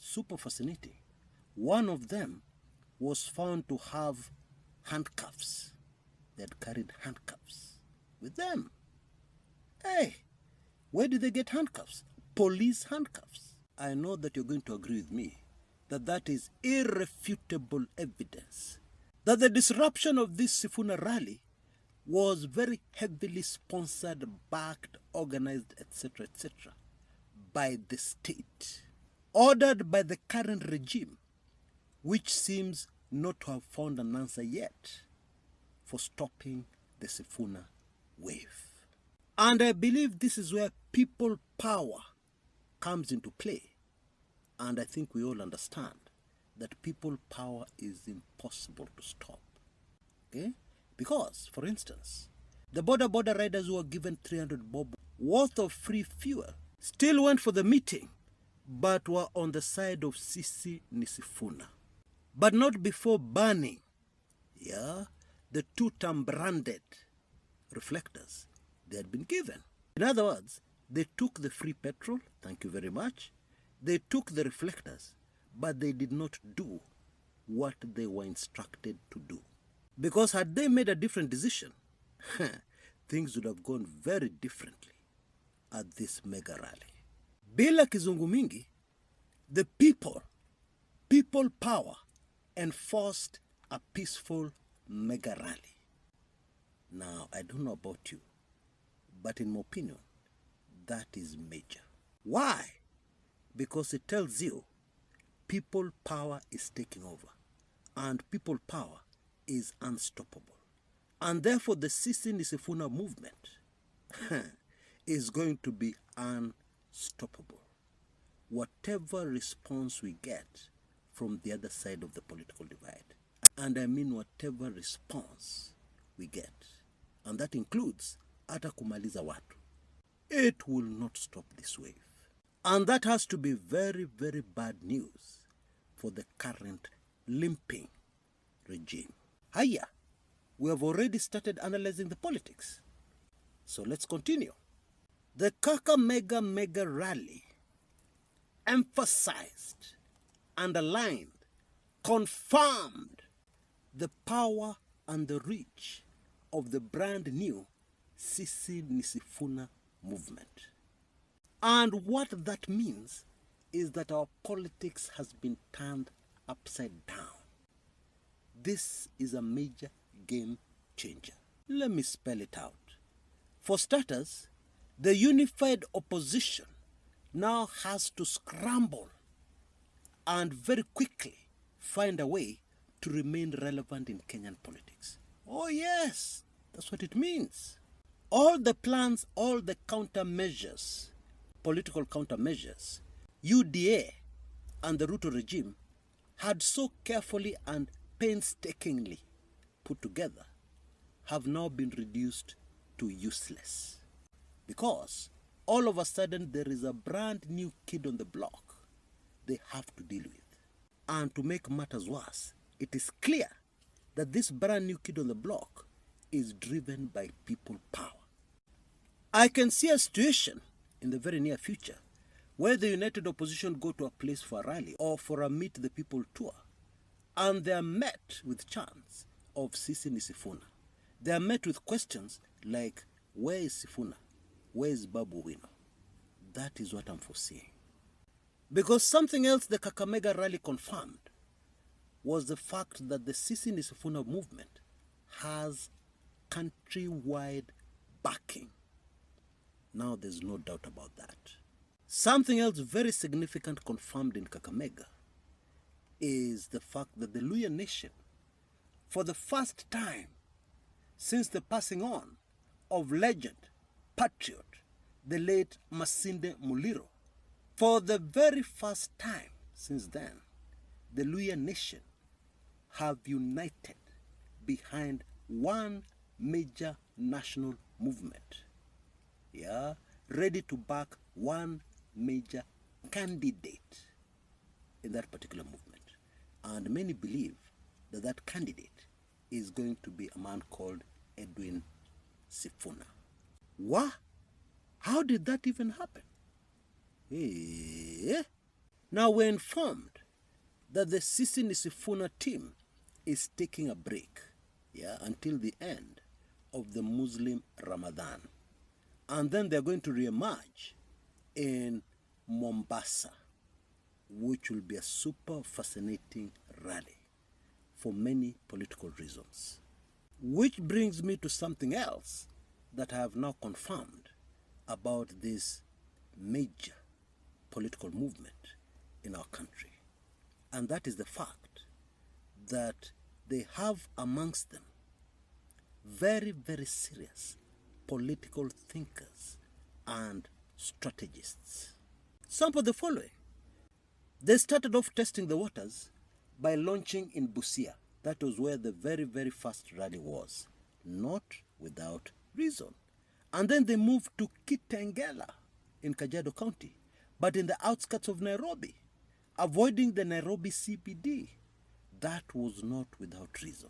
super fascinating. One of them was found to have handcuffs. They had carried handcuffs with them. Hey, where did they get handcuffs? Police handcuffs. I know that you're going to agree with me that that is irrefutable evidence that the disruption of this Sifuna rally was very heavily sponsored, backed, organized, etc., by the state, ordered by the current regime, which seems not to have found an answer yet for stopping the Sifuna wave. And I believe this is where people power comes into play. And I think we all understand that people power is impossible to stop. Okay? Because, for instance, the border riders who were given 300 bob worth of free fuel still went for the meeting, but were on the side of Sifuna. But not before banning, the two-term branded reflectors they had been given. In other words, they took the free petrol, thank you very much. They took the reflectors, but they did not do what they were instructed to do. Because had they made a different decision, things would have gone very differently at this mega rally. Bila kizungu mingi, the people power enforced a peaceful mega rally. Now, I don't know about you, but in my opinion, that is major. Why? Because it tells you people power is taking over, and people power is unstoppable. And therefore the Sifuna movement is going to be unstoppable. Whatever response we get from the other side of the political divide, and I mean whatever response we get, and that includes hata kumaliza watu, it will not stop this wave. And that has to be very, very bad news for the current limping regime. Hiya, we have already started analyzing the politics. So let's continue. The Kakamega mega rally emphasized, underlined, confirmed the power and the reach of the brand new Sifuna movement. And what that means is that our politics has been turned upside down. This is a major game changer. Let me spell it out. For starters, the unified opposition now has to scramble and very quickly find a way to remain relevant in Kenyan politics. Oh yes, that's what it means. All the plans, all the countermeasures, political countermeasures, UDA and the Ruto regime had so carefully and painstakingly put together have now been reduced to useless. Because all of a sudden there is a brand new kid on the block they have to deal with. And to make matters worse, it is clear that this brand new kid on the block is driven by people power. I can see a situation in the very near future where the united opposition go to a place for a rally or for a meet the people tour, and they are met with chants of Sifuna. They are met with questions like, where is Sifuna? Where is Babu Wino? That is what I'm foreseeing. Because something else the Kakamega rally confirmed was the fact that the Sifuna movement has countrywide backing. Now there's no doubt about that. Something else very significant confirmed in Kakamega is the fact that the Luhya nation, for the first time since the passing on of legend, patriot, the late Masinde Muliro, for the very first time since then, the Luhya nation have united behind one major national movement. Ready to back one major candidate in that particular movement. And many believe that that candidate is going to be a man called Edwin Sifuna. What? How did that even happen? Now we're informed that the Sifuna team is taking a break, until the end of the Muslim Ramadan. And then they're going to re-emerge in Mombasa, which will be a super fascinating rally for many political reasons. Which brings me to something else that I have now confirmed about this major political movement in our country. And that is the fact that they have amongst them very, very serious political thinkers and strategists. Some of the following. They started off testing the waters by launching in Busia. That was where the very, very first rally was. Not without reason. And then they moved to Kitengela in Kajiado County, but in the outskirts of Nairobi, avoiding the Nairobi CBD. That was not without reason.